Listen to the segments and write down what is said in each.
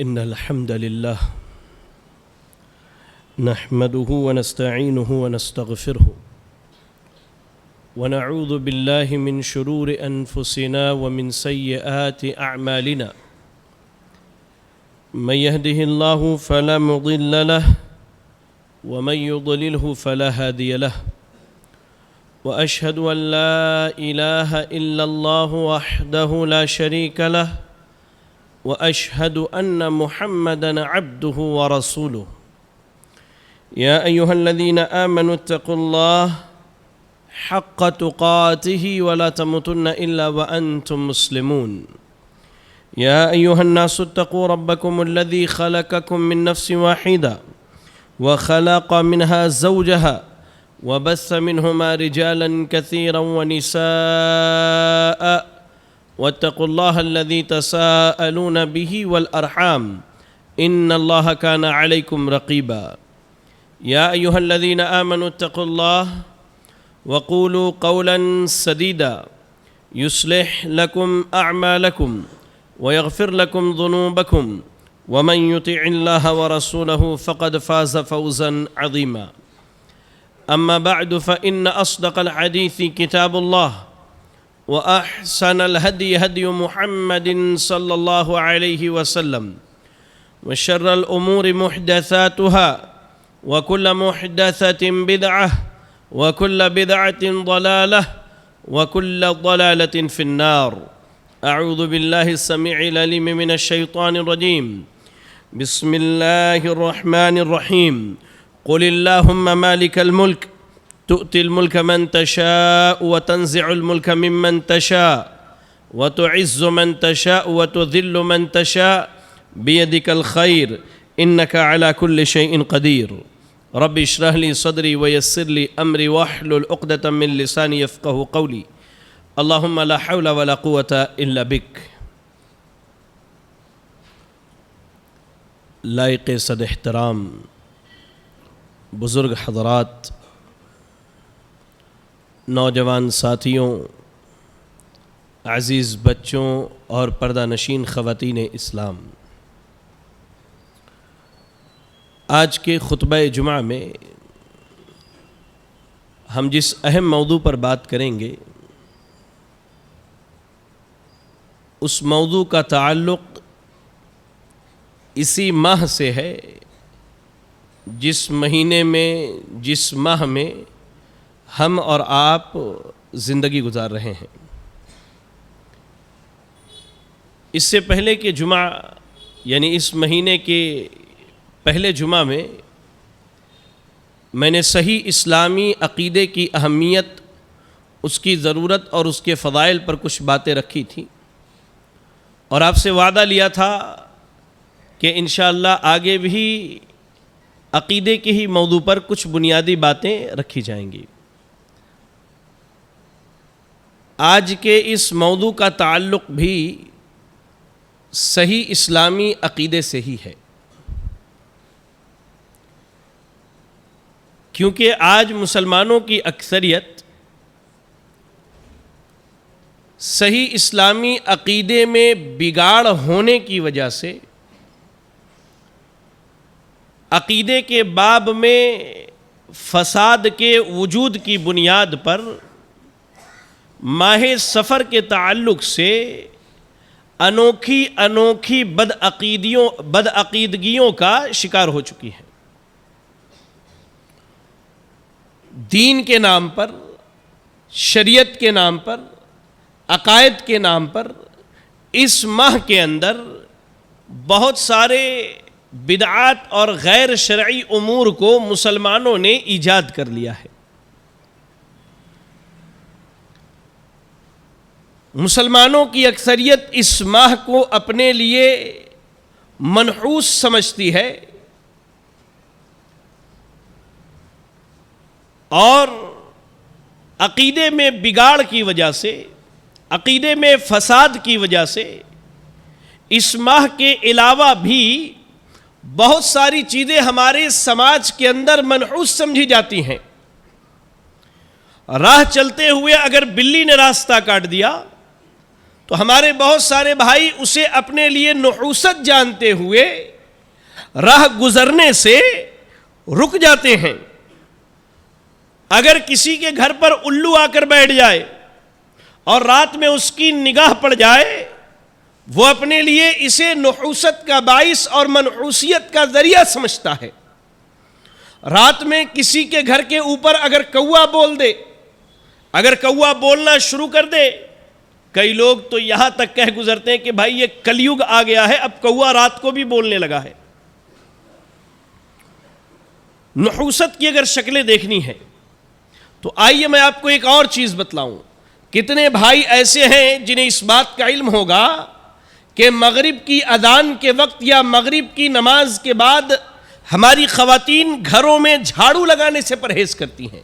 إن الحمد لله نحمده ونستعينه ونستغفره ونعوذ بالله من شرور أنفسنا ومن سيئات أعمالنا من يهده الله فلا مضل له ومن يضلله فلا هادي له وأشهد أن لا إله إلا الله وحده لا شريك له وأشهد أن محمدًا عبده ورسوله يا أيها الذين آمنوا اتقوا الله حق تقاته ولا تموتن إلا وأنتم مسلمون يا أيها الناس اتقوا ربكم الذي خلقكم من نفس واحدة وخلق منها زوجها وبث منهما رجالا كثيرا ونساء واتقوا الله الذي تساءلون به والأرحام إن الله كان عليكم رقيبا يا أيها الذين آمنوا اتقوا الله وقولوا قولا سديدا يصلح لكم أعمالكم ويغفر لكم ذنوبكم ومن يطع الله ورسوله فقد فاز فوزا عظيما أما بعد فإن أصدق الحديث كتاب الله وأحسن الهدي هدي محمد صلى الله عليه وسلم وشر الأمور محدثاتها وكل محدثة بدعة وكل بدعة ضلالة وكل ضلالة في النار أعوذ بالله السميع العليم من الشيطان الرجيم بسم الله الرحمن الرحيم قل اللهم مالك الملك تؤتي الملك من تشاء وتنزع الملك ممن تشاء وتعز من تشاء وتذل من تشاء بيدك الخير إنك على كل شيء قدير رب اشرح لي صدري ويسر لي أمري واحلل عقدة من لساني يفقهوا قولي اللهم لا حول ولا قوة إلا بك. لائق صد احترام بزرگ حضرات، نوجوان ساتھیوں، عزیز بچوں اور پردہ نشین خواتین اسلام، آج کے خطبہ جمعہ میں ہم جس اہم موضوع پر بات کریں گے اس موضوع کا تعلق اسی ماہ سے ہے جس مہینے میں، جس ماہ میں ہم اور آپ زندگی گزار رہے ہیں. اس سے پہلے کے جمعہ یعنی اس مہینے کے پہلے جمعہ میں نے صحیح اسلامی عقیدے کی اہمیت، اس کی ضرورت اور اس کے فضائل پر کچھ باتیں رکھی تھیں، اور آپ سے وعدہ لیا تھا کہ انشاءاللہ آگے بھی عقیدے کے ہی موضوع پر کچھ بنیادی باتیں رکھی جائیں گی. آج کے اس موضوع کا تعلق بھی صحیح اسلامی عقیدے سے ہی ہے، کیونکہ آج مسلمانوں کی اکثریت صحیح اسلامی عقیدے میں بگاڑ ہونے کی وجہ سے عقیدے کے باب میں فساد کے وجود کی بنیاد پر ماہ سفر کے تعلق سے انوکھی بدعقیدگیوں کا شکار ہو چکی ہے. دین کے نام پر، شریعت کے نام پر، عقائد کے نام پر اس ماہ کے اندر بہت سارے بدعات اور غیر شرعی امور کو مسلمانوں نے ایجاد کر لیا ہے. مسلمانوں کی اکثریت اس ماہ کو اپنے لیے منحوس سمجھتی ہے اور عقیدے میں بگاڑ کی وجہ سے، عقیدے میں فساد کی وجہ سے اس ماہ کے علاوہ بھی بہت ساری چیزیں ہمارے سماج کے اندر منحوس سمجھی جاتی ہیں. راہ چلتے ہوئے اگر بلی نے راستہ کاٹ دیا تو ہمارے بہت سارے بھائی اسے اپنے لیے نحوست جانتے ہوئے راہ گزرنے سے رک جاتے ہیں۔ اگر کسی کے گھر پر الو آ کر بیٹھ جائے اور رات میں اس کی نگاہ پڑ جائے، وہ اپنے لیے اسے نحوست کا باعث اور منحوسیت کا ذریعہ سمجھتا ہے۔ رات میں کسی کے گھر کے اوپر اگر کوا بول دے، اگر کوا بولنا شروع کر دے، کئی لوگ تو یہاں تک کہہ گزرتے ہیں کہ بھائی یہ کلیوگ آ گیا ہے، اب کوا رات کو بھی بولنے لگا ہے۔ نحوست کی اگر شکلیں دیکھنی ہے تو آئیے میں آپ کو ایک اور چیز بتلاؤں۔ کتنے بھائی ایسے ہیں جنہیں اس بات کا علم ہوگا کہ مغرب کی اذان کے وقت یا مغرب کی نماز کے بعد ہماری خواتین گھروں میں جھاڑو لگانے سے پرہیز کرتی ہیں۔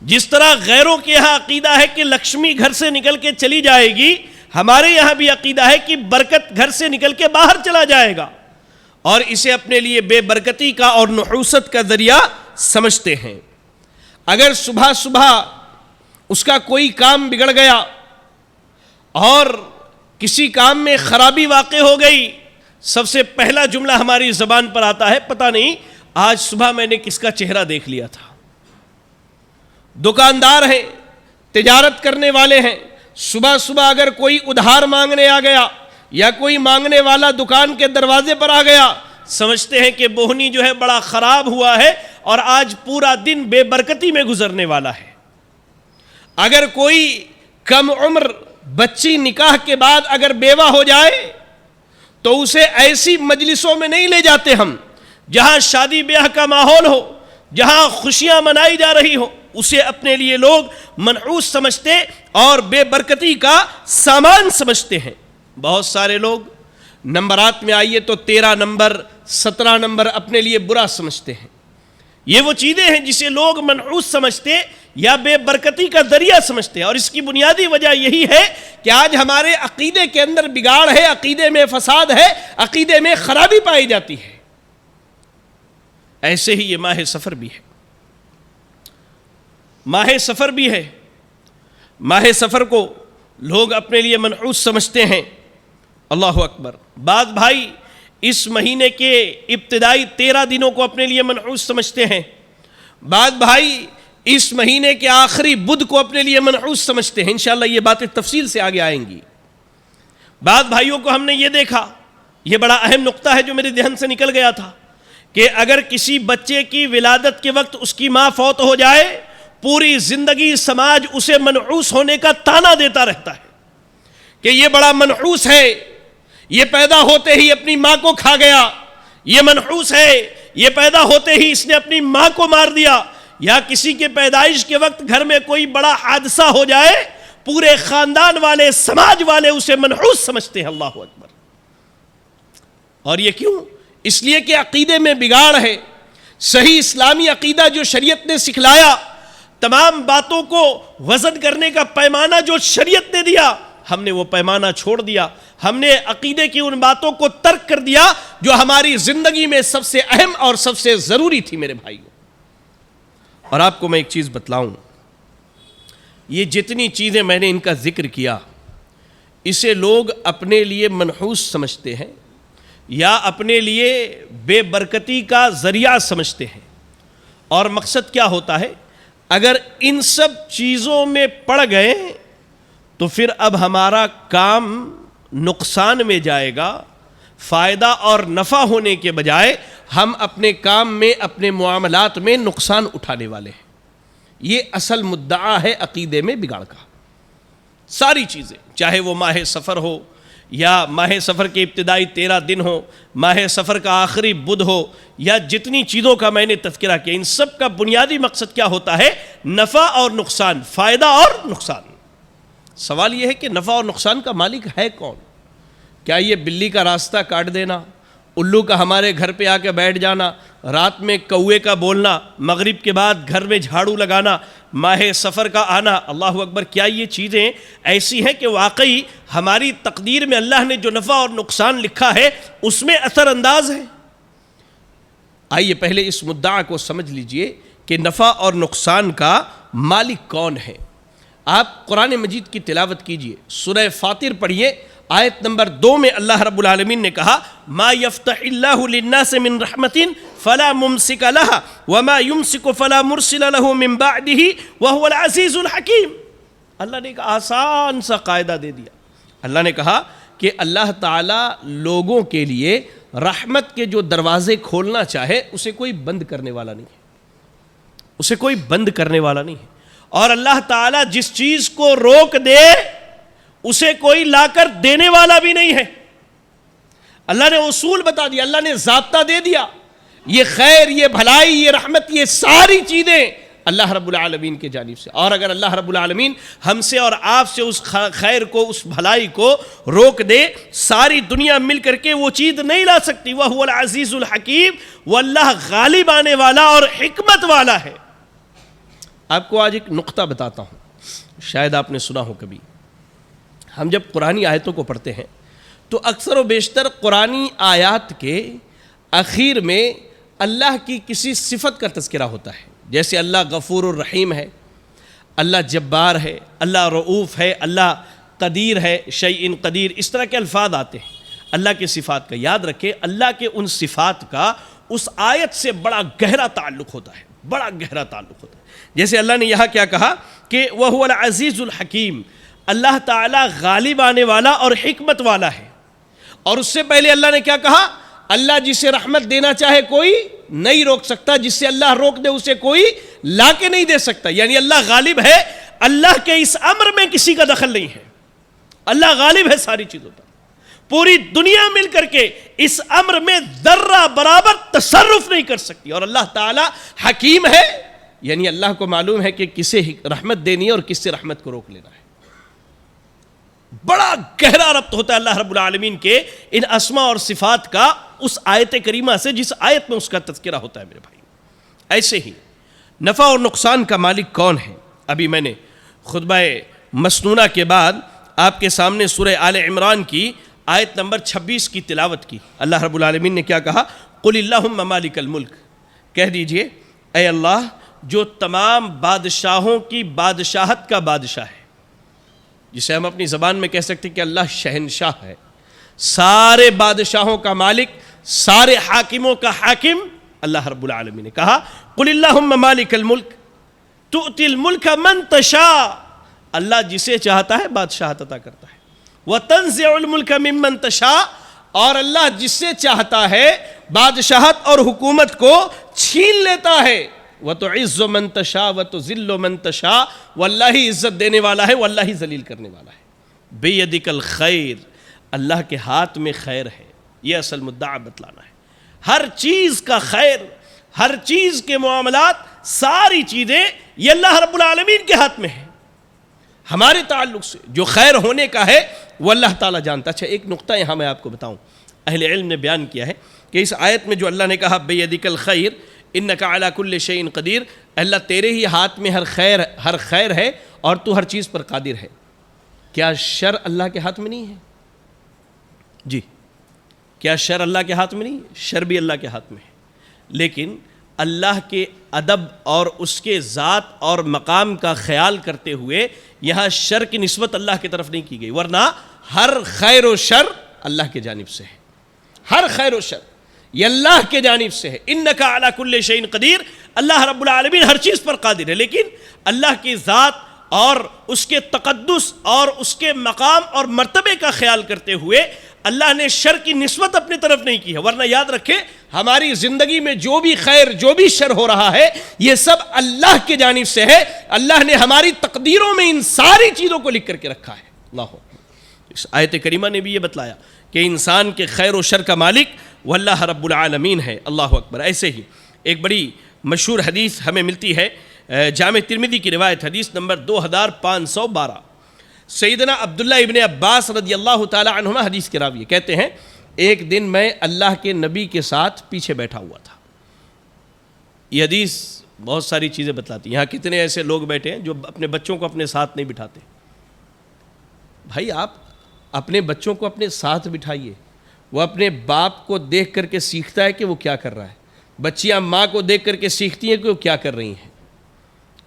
جس طرح غیروں کے یہاں عقیدہ ہے کہ لکشمی گھر سے نکل کے چلی جائے گی، ہمارے یہاں بھی عقیدہ ہے کہ برکت گھر سے نکل کے باہر چلا جائے گا، اور اسے اپنے لیے بے برکتی کا اور نحوست کا ذریعہ سمجھتے ہیں۔ اگر صبح صبح اس کا کوئی کام بگڑ گیا اور کسی کام میں خرابی واقع ہو گئی، سب سے پہلا جملہ ہماری زبان پر آتا ہے، پتہ نہیں آج صبح میں نے کس کا چہرہ دیکھ لیا تھا۔ دکاندار ہیں، تجارت کرنے والے ہیں، صبح صبح اگر کوئی ادھار مانگنے آ گیا یا کوئی مانگنے والا دکان کے دروازے پر آ گیا، سمجھتے ہیں کہ بوہنی جو ہے بڑا خراب ہوا ہے اور آج پورا دن بے برکتی میں گزرنے والا ہے۔ اگر کوئی کم عمر بچی نکاح کے بعد اگر بیوہ ہو جائے تو اسے ایسی مجلسوں میں نہیں لے جاتے ہم جہاں شادی بیاہ کا ماحول ہو، جہاں خوشیاں منائی جا رہی ہو، اسے اپنے لیے لوگ منحوس سمجھتے اور بے برکتی کا سامان سمجھتے ہیں۔ بہت سارے لوگ نمبرات میں آئیے تو 13 نمبر 17 نمبر اپنے لیے برا سمجھتے ہیں۔ یہ وہ چیزیں ہیں جسے لوگ منحوس سمجھتے یا بے برکتی کا ذریعہ سمجھتے ہیں، اور اس کی بنیادی وجہ یہی ہے کہ آج ہمارے عقیدے کے اندر بگاڑ ہے، عقیدے میں فساد ہے، عقیدے میں خرابی پائی جاتی ہے۔ ایسے ہی یہ ماہ سفر بھی ہے، ماہ سفر بھی ہے۔ ماہ سفر کو لوگ اپنے لیے منحوس سمجھتے ہیں۔ اللہ اکبر۔ بعض بھائی اس مہینے کے ابتدائی 13 دنوں کو اپنے لیے منحوس سمجھتے ہیں، بعض بھائی اس مہینے کے آخری بدھ کو اپنے لیے منحوس سمجھتے ہیں۔ انشاءاللہ یہ باتیں تفصیل سے آگے آئیں گی۔ بعض بھائیوں کو ہم نے یہ دیکھا، یہ بڑا اہم نقطہ ہے جو میرے ذہن سے نکل گیا تھا، کہ اگر کسی بچے کی ولادت کے وقت اس کی ماں فوت ہو جائے، پوری زندگی سماج اسے منحوس ہونے کا طعنہ دیتا رہتا ہے کہ یہ بڑا منحوس ہے، یہ پیدا ہوتے ہی اپنی ماں کو کھا گیا، یہ منحوس ہے، یہ پیدا ہوتے ہی اس نے اپنی ماں کو مار دیا۔ یا کسی کے پیدائش کے وقت گھر میں کوئی بڑا حادثہ ہو جائے، پورے خاندان والے سماج والے اسے منحوس سمجھتے ہیں۔ اللہ اکبر۔ اور یہ کیوں؟ اس لیے کہ عقیدے میں بگاڑ ہے۔ صحیح اسلامی عقیدہ جو شریعت نے سکھلایا، تمام باتوں کو وزن کرنے کا پیمانہ جو شریعت نے دیا، ہم نے وہ پیمانہ چھوڑ دیا۔ ہم نے عقیدے کی ان باتوں کو ترک کر دیا جو ہماری زندگی میں سب سے اہم اور سب سے ضروری تھی میرے بھائیوں۔ اور آپ کو میں ایک چیز بتلاؤں، یہ جتنی چیزیں میں نے ان کا ذکر کیا، اسے لوگ اپنے لیے منحوس سمجھتے ہیں یا اپنے لیے بے برکتی کا ذریعہ سمجھتے ہیں۔ اور مقصد کیا ہوتا ہے؟ اگر ان سب چیزوں میں پڑ گئے تو پھر اب ہمارا کام نقصان میں جائے گا، فائدہ اور نفع ہونے کے بجائے ہم اپنے کام میں، اپنے معاملات میں نقصان اٹھانے والے ہیں۔ یہ اصل مدعا ہے عقیدے میں بگاڑ کا۔ ساری چیزیں، چاہے وہ ماہ سفر ہو یا ماہ سفر کے ابتدائی 13 دن ہو، ماہ سفر کا آخری بدھ ہو، یا جتنی چیزوں کا میں نے تذکرہ کیا، ان سب کا بنیادی مقصد کیا ہوتا ہے؟ نفع اور نقصان، فائدہ اور نقصان۔ سوال یہ ہے کہ نفع اور نقصان کا مالک ہے کون؟ کیا یہ بلی کا راستہ کاٹ دینا، الو کا ہمارے گھر پہ آ کے بیٹھ جانا، رات میں کوے کا بولنا، مغرب کے بعد گھر میں جھاڑو لگانا، ماہ سفر کا آنا، اللہ اکبر، کیا یہ چیزیں ایسی ہیں کہ واقعی ہماری تقدیر میں اللہ نے جو نفع اور نقصان لکھا ہے اس میں اثر انداز ہے؟ آئیے پہلے اس مدعا کو سمجھ لیجئے کہ نفع اور نقصان کا مالک کون ہے۔ آپ قرآن مجید کی تلاوت کیجئے، سورہ فاطر پڑھیے، آیت نمبر 2 میں اللہ رب العالمین نے کہا ما یفتح اللہ للناس من رحمت فلا ممسک لها وما یمسک فلا مرسل له من بعده وهو العزیز الحکیم۔ اللہ نے ایک آسان سا قاعدہ دے دیا، اللہ نے کہا کہ اللہ تعالیٰ لوگوں کے لیے رحمت کے جو دروازے کھولنا چاہے اسے کوئی بند کرنے والا نہیں ہے، اسے کوئی بند کرنے والا نہیں ہے، اور اللہ تعالیٰ جس چیز کو روک دے اسے کوئی لا کر دینے والا بھی نہیں ہے۔ اللہ نے اصول بتا دیا، اللہ نے ضابطہ دے دیا، یہ خیر، یہ بھلائی، یہ رحمت، یہ ساری چیزیں اللہ رب العالمین کے جانب سے، اور اگر اللہ رب العالمین ہم سے اور آپ سے اس خیر کو، اس بھلائی کو روک دے، ساری دنیا مل کر کے وہ چیز نہیں لا سکتی۔ وَهُوَ الْعَزِيزُ الْحَكِيمُ، وہ اللہ غالب آنے والا اور حکمت والا ہے۔ آپ کو آج ایک نقطہ بتاتا ہوں، شاید آپ نے سنا ہو کبھی، ہم جب قرآنی آیتوں کو پڑھتے ہیں تو اکثر و بیشتر قرآنی آیات کے اخیر میں اللہ کی کسی صفت کا تذکرہ ہوتا ہے، جیسے اللہ غفور الرحیم ہے، اللہ جبار ہے، اللہ رؤوف ہے، اللہ قدیر ہے، شیء قدیر، اس طرح کے الفاظ آتے ہیں اللہ کے صفات کا۔ یاد رکھیں اللہ کے ان صفات کا اس آیت سے بڑا گہرا تعلق ہوتا ہے، بڑا گہرا تعلق ہوتا ہے۔ جیسے اللہ نے یہاں کیا کہا کہ وَهُوَ الْعَزِيزُ الْحَكِيمُ، اللہ تعالیٰ غالب آنے والا اور حکمت والا ہے۔ اور اس سے پہلے اللہ نے کیا کہا؟ اللہ جسے رحمت دینا چاہے کوئی نہیں روک سکتا، جس سے اللہ روک دے اسے کوئی لا کے نہیں دے سکتا، یعنی اللہ غالب ہے، اللہ کے اس امر میں کسی کا دخل نہیں ہے، اللہ غالب ہے ساری چیزوں پر، پوری دنیا مل کر کے اس امر میں ذرہ برابر تصرف نہیں کر سکتی، اور اللہ تعالیٰ حکیم ہے، یعنی اللہ کو معلوم ہے کہ کسے رحمت دینی ہے اور کس سے رحمت کو روک لینا ہے۔ بڑا گہرا ربط ہوتا ہے اللہ رب العالمین کے ان اسماء اور صفات کا اس آیت کریمہ سے جس آیت میں اس کا تذکرہ ہوتا ہے میرے بھائی۔ ایسے ہی نفع اور نقصان کا مالک کون ہے؟ ابھی میں نے خطبہ مسنونہ کے بعد آپ کے سامنے سورہ آل عمران کی آیت نمبر 26 کی تلاوت کی۔ اللہ رب العالمین نے کیا کہا؟ قل اللہم مالک الملک، کہہ دیجئے اے اللہ جو تمام بادشاہوں کی بادشاہت کا بادشاہ ہے، جسے ہم اپنی زبان میں کہہ سکتے ہیں کہ اللہ شہنشاہ ہے، سارے بادشاہوں کا مالک، سارے حاکموں کا حاکم اللہ رب العالمین نے کہا قل اللہم مالک الملک تؤتی الملک من تشاء، اللہ جسے چاہتا ہے بادشاہت عطا کرتا ہے، وتنزع الملک ممن تشاء، اور اللہ جس سے چاہتا ہے بادشاہت اور حکومت کو چھین لیتا ہے، وَتُعِزُّ مَن تَشَاءُ وَتُذِلُّ مَن تَشَاءُ، واللہ ہی عزت دینے والا ہے واللہ ہی ذلیل کرنے والا ہے۔ بِیَدِکَ الْخَيْرُ، اللہ کے ہاتھ میں خیر ہے، یہ اصل مدعا بتلانا ہے۔ ہر چیز کا خیر، ہر چیز کے معاملات، ساری چیزیں یہ اللہ رب العالمین کے ہاتھ میں ہیں۔ ہمارے تعلق سے جو خیر ہونے کا ہے وہ اللہ تعالیٰ جانتا۔ اچھا ایک نقطہ یہاں میں آپ کو بتاؤں، اہل علم نے بیان کیا ہے کہ اس آیت میں جو اللہ نے کہا بِیَدِکَ الْخَيْرُ انک علی کل شیء قدیر، اللہ تیرے ہی ہاتھ میں ہر خیر ہے اور تو ہر چیز پر قادر ہے، کیا شر اللہ کے ہاتھ میں نہیں ہے؟ جی، کیا شر اللہ کے ہاتھ میں نہیں ہے؟ شر بھی اللہ کے ہاتھ میں ہے، لیکن اللہ کے ادب اور اس کے ذات اور مقام کا خیال کرتے ہوئے یہاں شر کی نسبت اللہ کی طرف نہیں کی گئی، ورنہ ہر خیر و شر اللہ کی جانب سے ہے، ہر خیر و شر یہ اللہ کے جانب سے ہے۔ انک علی کل شیء قدیر، اللہ رب العالمین ہر چیز پر قادر ہے، لیکن اللہ کی ذات اور اس کے تقدس اور اس کے مقام اور مرتبے کا خیال کرتے ہوئے اللہ نے شر کی نسبت اپنی طرف نہیں کی ہے، ورنہ یاد رکھیں ہماری زندگی میں جو بھی خیر جو بھی شر ہو رہا ہے یہ سب اللہ کی جانب سے ہے، اللہ نے ہماری تقدیروں میں ان ساری چیزوں کو لکھ کر کے رکھا ہے۔ اللہ اس آیت کریمہ نے بھی یہ بتلایا کہ انسان کے خیر و شر کا مالک واللہ رب العالمین ہے۔ اللہ اکبر۔ ایسے ہی ایک بڑی مشہور حدیث ہمیں ملتی ہے، جامع ترمذی کی روایت، حدیث نمبر 2512، سیدنا عبداللہ ابن عباس رضی اللہ تعالی عنہما حدیث کے راوی کہتے ہیں ایک دن میں اللہ کے نبی کے ساتھ پیچھے بیٹھا ہوا تھا۔ یہ حدیث بہت ساری چیزیں بتلاتی ہیں۔ یہاں کتنے ایسے لوگ بیٹھے ہیں جو اپنے بچوں کو اپنے ساتھ نہیں بٹھاتے؟ بھائی آپ اپنے بچوں کو اپنے ساتھ بٹھائیے، وہ اپنے باپ کو دیکھ کر کے سیکھتا ہے کہ وہ کیا کر رہا ہے، بچیاں ماں کو دیکھ کر کے سیکھتی ہیں کہ وہ کیا کر رہی ہیں۔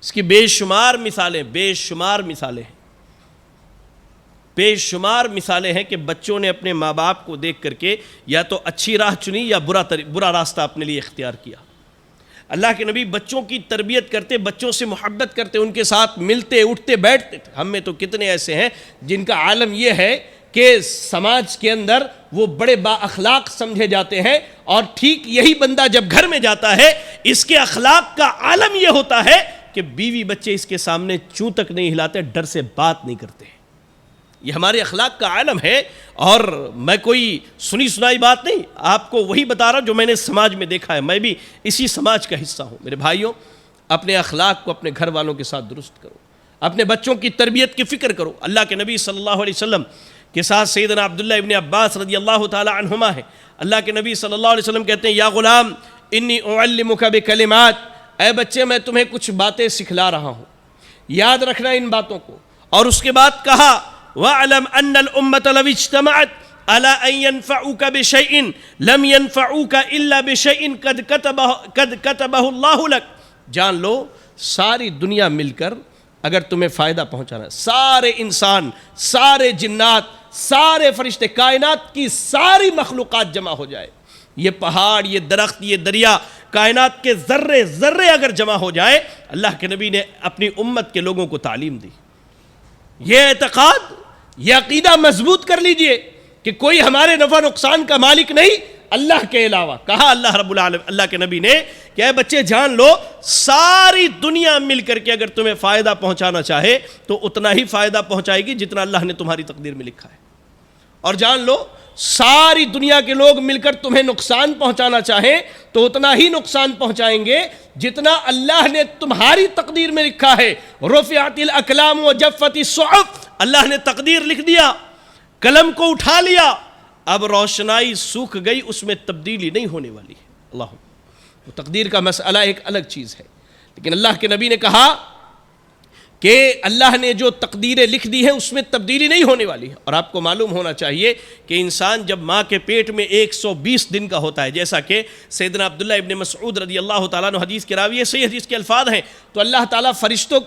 اس کی بے شمار مثالیں بے شمار مثالیں ہیں کہ بچوں نے اپنے ماں باپ کو دیکھ کر کے یا تو اچھی راہ چنی یا برا راستہ اپنے لیے اختیار کیا۔ اللہ کے نبی بچوں کی تربیت کرتے، بچوں سے محبت کرتے، ان کے ساتھ ملتے اٹھتے بیٹھتے تھے۔ ہم میں تو کتنے ایسے ہیں جن کا عالم یہ ہے کہ سماج کے اندر وہ بڑے با اخلاق سمجھے جاتے ہیں، اور ٹھیک یہی بندہ جب گھر میں جاتا ہے اس کے اخلاق کا عالم یہ ہوتا ہے کہ بیوی بچے اس کے سامنے چوں تک نہیں ہلاتے، ڈر سے بات نہیں کرتے۔ یہ ہمارے اخلاق کا عالم ہے، اور میں کوئی سنی سنائی بات نہیں، آپ کو وہی بتا رہا جو میں نے سماج میں دیکھا ہے، میں بھی اسی سماج کا حصہ ہوں۔ میرے بھائیوں، اپنے اخلاق کو اپنے گھر والوں کے ساتھ درست کرو، اپنے بچوں کی تربیت کی فکر کرو۔ اللہ کے نبی صلی اللہ علیہ وسلم کے ساتھ سیدنا عبداللہ ابن عباس رضی اللہ تعالی عنہما ہے۔ اللہ کے نبی صلی اللہ علیہ وسلم کہتے ہیں، یا غلام انی اعلمک بکلمات، اے بچے میں تمہیں کچھ باتیں سکھلا رہا ہوں، یاد رکھنا ان باتوں کو۔ اور اس کے بعد کہا، وَاعْلَمْ أَنَّ الْأُمَّةَ لَوِ اجْتَمَعَتْ عَلَىٰ أَن يَنْفَعُوكَ بِشَيْءٍ لَمْ يَنْفَعُوكَ إِلَّا بِشَيْءٍ قَدْ كَتَبَهُ اللَّهُ لَكَ۔ جان لو ساری دنیا مل کر اگر تمہیں فائدہ پہنچانا ہے، سارے انسان، سارے جنات، سارے فرشتے، کائنات کی ساری مخلوقات جمع ہو جائے، یہ پہاڑ، یہ درخت، یہ دریا، کائنات کے ذرے ذرے اگر جمع ہو جائے، اللہ کے نبی نے اپنی امت کے لوگوں کو تعلیم دی۔ یہ اعتقاد، یہ عقیدہ مضبوط کر لیجئے کہ کوئی ہمارے نفع نقصان کا مالک نہیں اللہ کے علاوہ۔ کہا اللہ رب العالمین، اللہ کے نبی نے کہ اے بچے جان لو ساری دنیا مل کر کے اگر تمہیں فائدہ پہنچانا چاہے تو اتنا ہی فائدہ پہنچائے گی جتنا اللہ نے تمہاری تقدیر میں لکھا ہے، اور جان لو ساری دنیا کے لوگ مل کر تمہیں نقصان پہنچانا چاہیں تو اتنا ہی نقصان پہنچائیں گے جتنا اللہ نے تمہاری تقدیر میں لکھا ہے۔ رفعت الاقلام وجفت الصحف، اللہ نے تقدیر لکھ دیا، قلم کو اٹھا لیا، اب روشنائی سوکھ گئی، اس میں تبدیلی نہیں ہونے والی ہے۔ اللہ، وہ تقدیر کا مسئلہ ایک الگ چیز ہے، لیکن اللہ کے نبی نے کہا کہ اللہ نے جو تقدیریں لکھ دی ہیں اس میں تبدیلی نہیں ہونے والی ہے۔ اور آپ کو معلوم ہونا چاہیے کہ انسان جب ماں کے پیٹ میں 120 دن کا ہوتا ہے، جیسا کہ سیدنا عبداللہ ابن مسعود رضی اللہ تعالیٰ عنہ حدیث کے راوی ہے، صحیح حدیث کے الفاظ ہیں، تو اللہ تعالیٰ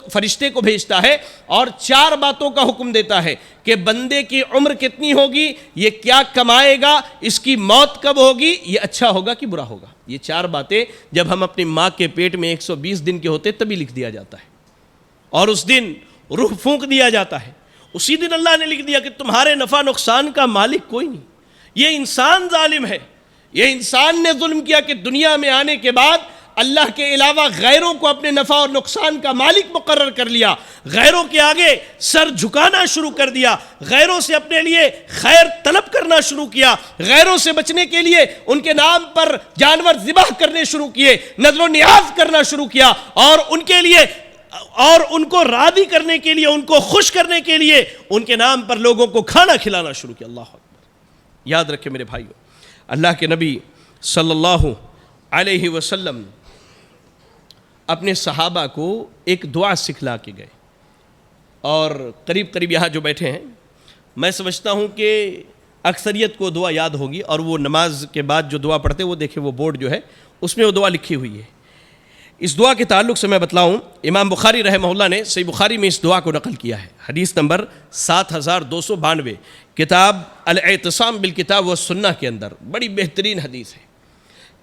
فرشتے کو بھیجتا ہے اور 4 باتوں کا حکم دیتا ہے کہ بندے کی عمر کتنی ہوگی، یہ کیا کمائے گا، اس کی موت کب ہوگی، یہ اچھا ہوگا کہ برا ہوگا۔ یہ 4 باتیں جب ہم اپنی ماں کے پیٹ میں 120 دن کے ہوتے تبھی لکھ دیا جاتا ہے، اور اس دن روح پھونک دیا جاتا ہے۔ اسی دن اللہ نے لکھ دیا کہ تمہارے نفع نقصان کا مالک کوئی نہیں، یہ انسان ظالم ہے، یہ انسان نے ظلم کیا کہ دنیا میں آنے کے بعد اللہ کے علاوہ غیروں کو اپنے نفع اور نقصان کا مالک مقرر کر لیا، غیروں کے آگے سر جھکانا شروع کر دیا، غیروں سے اپنے لیے خیر طلب کرنا شروع کیا، غیروں سے بچنے کے لیے ان کے نام پر جانور ذبح کرنے شروع کیے، نذر و نیاز کرنا شروع کیا، اور ان کے لیے اور ان کو راضی کرنے کے لیے، ان کو خوش کرنے کے لیے ان کے نام پر لوگوں کو کھانا کھلانا شروع کیا۔ اللہ اکبر۔ یاد رکھیں میرے بھائیو، اللہ کے نبی صلی اللہ علیہ وسلم اپنے صحابہ کو ایک دعا سکھلا کے گئے، اور قریب یہاں جو بیٹھے ہیں میں سمجھتا ہوں کہ اکثریت کو دعا یاد ہوگی، اور وہ نماز کے بعد جو دعا پڑھتے وہ دیکھیں، وہ بورڈ جو ہے اس میں وہ دعا لکھی ہوئی ہے۔ اس دعا کے تعلق سے میں بتلاؤں، امام بخاری رحمہ اللہ نے صحیح بخاری میں اس دعا کو نقل کیا ہے، حدیث نمبر 7292، کتاب الاعتصام بالکتاب والسنہ کے اندر، بڑی بہترین حدیث ہے۔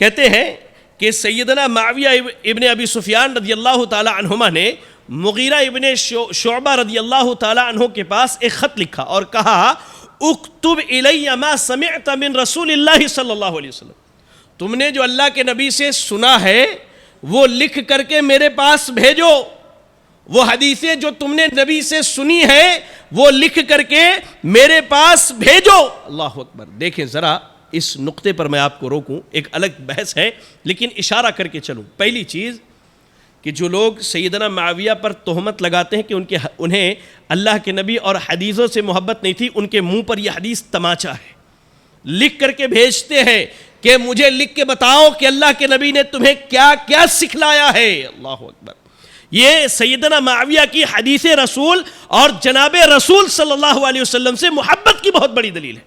کہتے ہیں کہ سیدنا معاویہ ابن ابی سفیان رضی اللہ تعالی عنہما نے مغیرہ ابن شعبہ رضی اللہ تعالی عنہ کے پاس ایک خط لکھا اور کہا، اکتب الی ما سمعت من رسول اللہ صلی اللہ علیہ وسلم، تم نے جو اللہ کے نبی سے سنا ہے وہ لکھ کر کے میرے پاس بھیجو، وہ حدیثیں جو تم نے نبی سے سنی ہیں وہ لکھ کر کے میرے پاس بھیجو۔ اللہ اکبر۔ دیکھیں ذرا اس نقطے پر میں آپ کو روکوں، ایک الگ بحث ہے لیکن اشارہ کر کے چلوں۔ پہلی چیز کہ جو لوگ سیدنا معاویہ پر تہمت لگاتے ہیں کہ انہیں اللہ کے نبی اور حدیثوں سے محبت نہیں تھی، ان کے منہ پر یہ حدیث تماچا ہے، لکھ کر کے بھیجتے ہیں کہ مجھے لکھ کے بتاؤ کہ اللہ کے نبی نے تمہیں کیا کیا سکھلایا ہے۔ اللہ اکبر۔ یہ سیدنا معاویہ کی حدیث رسول اور جناب رسول صلی اللہ علیہ وسلم سے محبت کی بہت بڑی دلیل ہے،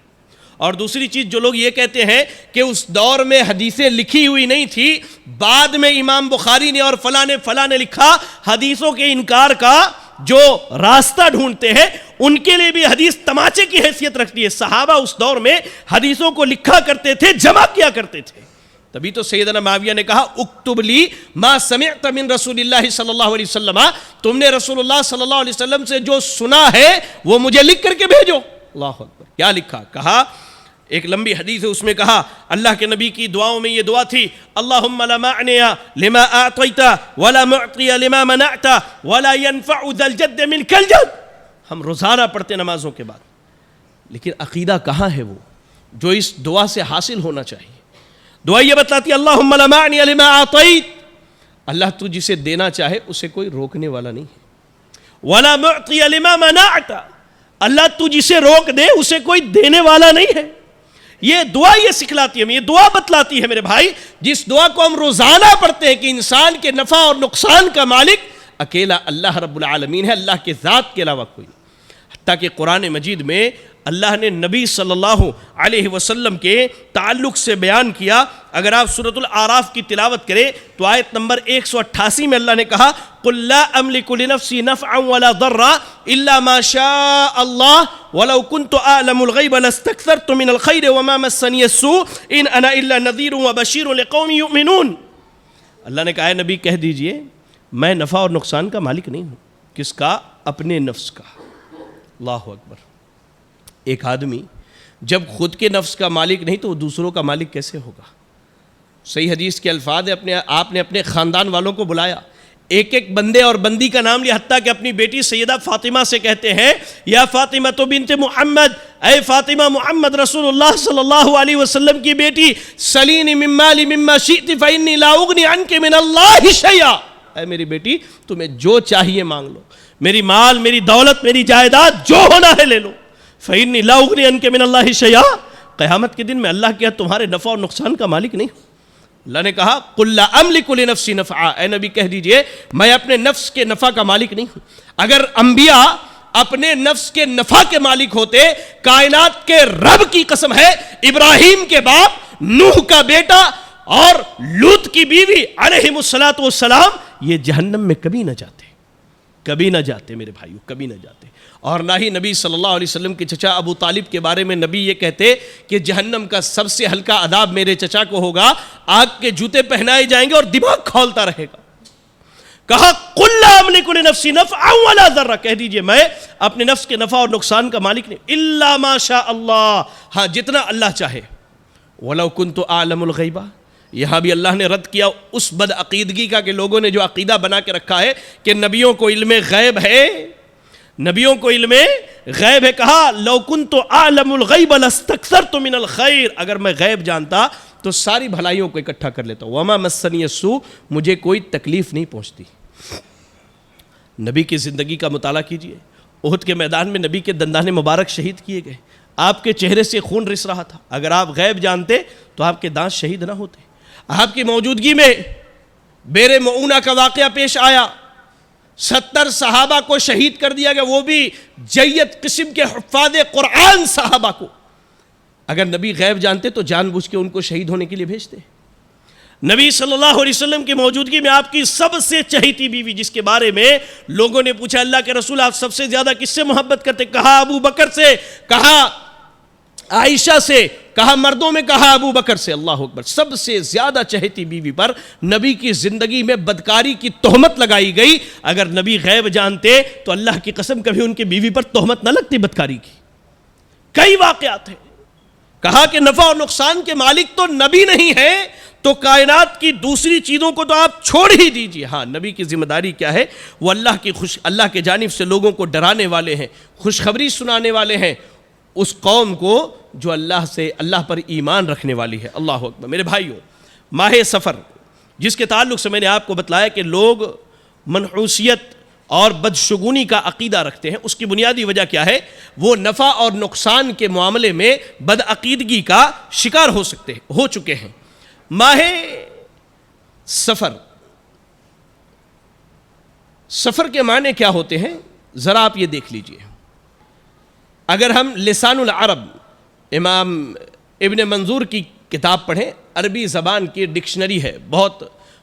اور دوسری چیز جو لوگ یہ کہتے ہیں کہ اس دور میں حدیثیں لکھی ہوئی نہیں تھی، بعد میں امام بخاری نے اور فلاں نے لکھا، حدیثوں کے انکار کا جو راستہ ڈھونڈتے ہیں ان کے لیے بھی حدیث تماچے کی حیثیت رکھتی ہے۔ صحابہ اس دور میں حدیثوں کو لکھا کرتے تھے، جمع کیا کرتے تھے۔ تبھی تو سیدنا معاویہ نے کہا اکتب لی ما سمعت من رسول اللہ صلی اللہ علیہ وسلم، تم نے رسول اللہ صلی اللہ علیہ وسلم سے جو سنا ہے وہ مجھے لکھ کر کے بھیجو۔ اللہ اکبر، کیا لکھا؟ کہا، ایک لمبی حدیث ہے، اس میں کہا اللہ کے نبی کی دعاؤں میں یہ دعا تھی، اللہم لا معنی لما اعطیت ولا معطی لما منعت ولا ينفع ذا الجد منک الجد۔ ہم روزانہ پڑھتے نمازوں کے بعد، لیکن عقیدہ کہاں ہے وہ جو اس دعا سے حاصل ہونا چاہیے؟ دعا یہ بتلاتی ہے اللہم لا معنی لما اعطیت، اللہ تو جسے دینا چاہے اسے کوئی روکنے والا نہیں ہے، ولا معطی لما منعت، اللہ تو جسے روک دے اسے کوئی دینے والا نہیں ہے۔ یہ دعا یہ سکھلاتی ہے، یہ دعا بتلاتی ہے میرے بھائی، جس دعا کو ہم روزانہ پڑھتے ہیں کہ انسان کے نفع اور نقصان کا مالک اکیلا اللہ رب العالمین ہے، اللہ کے ذات کے علاوہ کوئی نہیں۔ حتیٰ کہ قرآن مجید میں اللہ نے نبی صلی اللہ علیہ وسلم کے تعلق سے بیان کیا۔ اگر آپ سورۃ الاعراف کی تلاوت کریں تو آیت نمبر 188 میں اللہ نے کہا قُلْ لَا أَمْلِكُ لِنَفْسِي نَفْعًا وَلَا ضَرًّا إِلَّا مَا شَاءَ اللَّهُ وَلَوْ كُنْتُ أَعْلَمُ الْغَيْبَ لَاسْتَكْثَرْتُ مِنَ الْخَيْرِ وَمَا مَسَّنِيَ السُّوءُ إِنْ أَنَا إِلَّا نَذِيرٌ وَبَشِيرٌ لِقَوْمٍ يُؤْمِنُونَ۔ اللہ نے کہا ہے نبی کہہ دیجئے میں نفع اور نقصان کا مالک نہیں ہوں۔ کس کا؟ اپنے نفس کا۔ اللہ اکبر۔ ایک آدمی جب خود کے نفس کا مالک نہیں تو وہ دوسروں کا مالک کیسے ہوگا؟ صحیح حدیث کے الفاظ ہے، آپ نے اپنے خاندان والوں کو بلایا، ایک ایک بندے اور بندی کا نام لیا، حتیٰ کہ اپنی بیٹی سیدہ فاطمہ سے کہتے ہیں یا فاطمہ تو بنت محمد، اے فاطمہ محمد رسول اللہ صلی اللہ علیہ وسلم کی بیٹی، سلینی من مالی مما شئت فإنی لا اغنی عنک من اللہ شیئا، اے میری بیٹی تمہیں جو چاہیے مانگ لو، میری مال، میری دولت، میری جائیداد جو ہونا ہے لے لو، فإنی لا اغنی عنک من اللہ شیئا، قیامت کے دن میں اللہ کے ہاں تمہارے نفع اور نقصان کا مالک نہیں ہوں۔ اللہ نے کہا قُلْ لَا أَمْلِكُ لِنَفْسِي نَفْعًا، اے نبی کہہ دیجئے میں اپنے نفس کے نفع کا مالک نہیں ہوں۔ اگر انبیاء اپنے نفس کے نفع کے مالک ہوتے، کائنات کے رب کی قسم ہے ابراہیم کے باپ، نوح کا بیٹا اور لوط کی بیوی علیہم السلام یہ جہنم میں کبھی نہ جاتے، کبھی نہ جاتے میرے بھائیو، کبھی نہ جاتے۔ اور نہ ہی نبی صلی اللہ علیہ وسلم کے چچا ابو طالب کے بارے میں نبی یہ کہتے کہ جہنم کا سب سے ہلکا عذاب میرے چچا کو ہوگا، آگ کے جوتے پہنائے جائیں گے اور دماغ کھولتا رہے گا۔ کہا قُلْ لَا أَمْلِكُ لِنَفْسِي نَفْعًا وَلَا ضَرًّا، کہہ دیجئے میں اپنے نفس کے نفع اور نقصان کا مالک نہیں، إِلَّا مَا شَاءَ اللَّهُ، ہاں جتنا اللہ چاہے۔ وَلَوْ كُنْتُ أَعْلَمُ الْغَيْبَ، یہاں بھی اللہ نے رد کیا اس بد عقیدگی کا کہ لوگوں نے جو عقیدہ بنا کے رکھا ہے کہ نبیوں کو علم غیب ہے، نبیوں کو علم غیب ہے۔ کہا لو کنت اعلم الغیب لاستکثرت من الخیر، اگر میں غیب جانتا تو ساری بھلائیوں کو اکٹھا کر لیتا۔ وما مسنی السوء، مجھے کوئی تکلیف نہیں پہنچتی۔ نبی کی زندگی کا مطالعہ کیجئے، احد کے میدان میں نبی کے دندان مبارک شہید کیے گئے، آپ کے چہرے سے خون رس رہا تھا۔ اگر آپ غیب جانتے تو آپ کے دانت شہید نہ ہوتے۔ آپ کی موجودگی میں بیر معونہ کا واقعہ پیش آیا، 70 صحابہ کو شہید کر دیا گیا، وہ بھی جیت قسم کے حفاظ قرآن صحابہ کو۔ اگر نبی غیب جانتے تو جان بوجھ کے ان کو شہید ہونے کے لیے بھیجتے۔ نبی صلی اللہ علیہ وسلم کی موجودگی میں آپ کی سب سے چہیتی بیوی، جس کے بارے میں لوگوں نے پوچھا اللہ کے رسول آپ سب سے زیادہ کس سے محبت کرتے؟ کہا ابو بکر سے، کہا عائشہ سے، کہا مردوں میں، کہا ابو بکر سے۔ اللہ اکبر، سب سے زیادہ چہیتی بیوی پر نبی کی زندگی میں بدکاری کی تہمت لگائی گئی۔ اگر نبی غیب جانتے تو اللہ کی قسم کبھی ان کی بیوی پر تہمت نہ لگتی بدکاری کی۔ کئی واقعات ہیں۔ کہا کہ نفع اور نقصان کے مالک تو نبی نہیں ہے تو کائنات کی دوسری چیزوں کو تو آپ چھوڑ ہی دیجئے۔ ہاں نبی کی ذمہ داری کیا ہے؟ وہ اللہ کی جانب سے لوگوں کو ڈرانے والے ہیں، خوشخبری سنانے والے ہیں اس قوم کو جو اللہ پر ایمان رکھنے والی ہے۔ اللہ اکبر۔ میرے بھائیوں، ماہ سفر جس کے تعلق سے میں نے آپ کو بتلایا کہ لوگ منحوسیت اور بدشگونی کا عقیدہ رکھتے ہیں، اس کی بنیادی وجہ کیا ہے؟ وہ نفع اور نقصان کے معاملے میں بدعقیدگی کا شکار ہو چکے ہیں۔ ماہ سفر کے معنی کیا ہوتے ہیں ذرا آپ یہ دیکھ لیجئے۔ اگر ہم لسان العرب امام ابن منظور کی کتاب پڑھیں، عربی زبان کی ڈکشنری ہے، بہت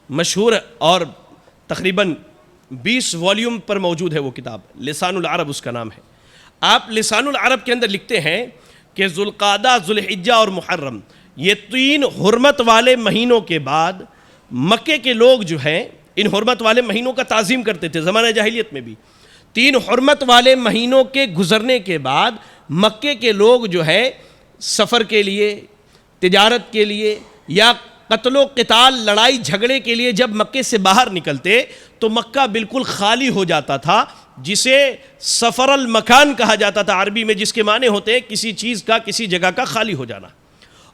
مشہور اور تقریباً 20 والیوم پر موجود ہے وہ کتاب، لسان العرب اس کا نام ہے۔ آپ لسان العرب کے اندر لکھتے ہیں کہ ذوالقعدہ، ذوالحجہ اور محرم، یہ 3 حرمت والے مہینوں کے بعد مکے کے لوگ جو ہیں ان حرمت والے مہینوں کا تعظیم کرتے تھے زمانہ جاہلیت میں بھی۔ 3 حرمت والے مہینوں کے گزرنے کے بعد مکے کے لوگ جو ہے سفر کے لیے، تجارت کے لیے یا قتل و قتال، لڑائی جھگڑے کے لیے جب مکے سے باہر نکلتے تو مکہ بالکل خالی ہو جاتا تھا، جسے سفر المکان کہا جاتا تھا عربی میں، جس کے معنی ہوتے ہیں کسی چیز کا، کسی جگہ کا خالی ہو جانا۔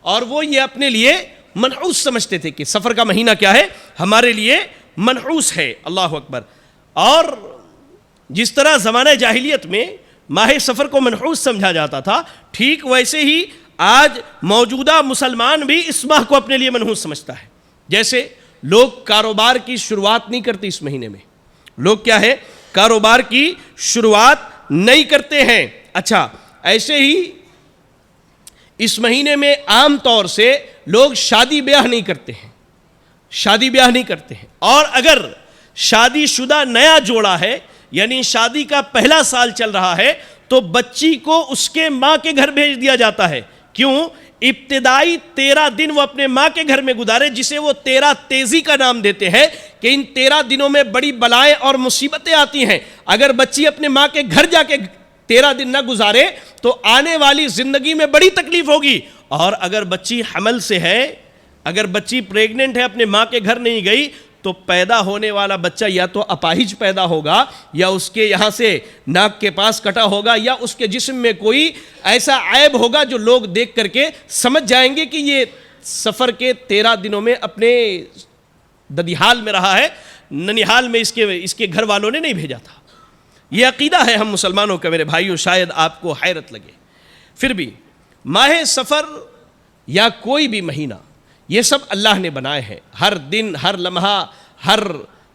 اور وہ یہ اپنے لیے منحوس سمجھتے تھے کہ سفر کا مہینہ کیا ہے، ہمارے لیے منحوس ہے۔ اللہ اکبر۔ اور جس طرح زمانہ جاہلیت میں ماہ سفر کو منحوس سمجھا جاتا تھا، ٹھیک ویسے ہی آج موجودہ مسلمان بھی اس ماہ کو اپنے لیے منحوس سمجھتا ہے۔ جیسے لوگ کاروبار کی شروعات نہیں کرتے اس مہینے میں، لوگ کیا ہے، کاروبار کی شروعات نہیں کرتے ہیں۔ اچھا، ایسے ہی اس مہینے میں عام طور سے لوگ شادی بیاہ نہیں کرتے ہیں، شادی بیاہ نہیں کرتے ہیں۔ اور اگر شادی شدہ نیا جوڑا ہے، یعنی شادی کا پہلا سال چل رہا ہے، تو بچی کو اس کے ماں کے گھر بھیج دیا جاتا ہے۔ کیوں؟ ابتدائی 13 دن وہ اپنے ماں کے گھر میں گزارے، جسے وہ 13 تیزی کا نام دیتے ہیں کہ ان 13 دنوں میں بڑی بلائیں اور مصیبتیں آتی ہیں۔ اگر بچی اپنے ماں کے گھر جا کے 13 دن نہ گزارے تو آنے والی زندگی میں بڑی تکلیف ہوگی۔ اور اگر بچی حمل سے ہے، اگر بچی پریگننٹ ہے، اپنے ماں کے گھر نہیں گئی، تو پیدا ہونے والا بچہ یا تو اپاہج پیدا ہوگا، یا اس کے یہاں سے ناک کے پاس کٹا ہوگا، یا اس کے جسم میں کوئی ایسا عیب ہوگا جو لوگ دیکھ کر کے سمجھ جائیں گے کہ یہ سفر کے 13 دنوں میں اپنے ددیحال میں رہا ہے، ننیحال میں اس کے گھر والوں نے نہیں بھیجا تھا۔ یہ عقیدہ ہے ہم مسلمانوں کا میرے بھائیو، شاید آپ کو حیرت لگے۔ پھر بھی ماہ سفر یا کوئی بھی مہینہ، یہ سب اللہ نے بنائے ہیں۔ ہر دن، ہر لمحہ، ہر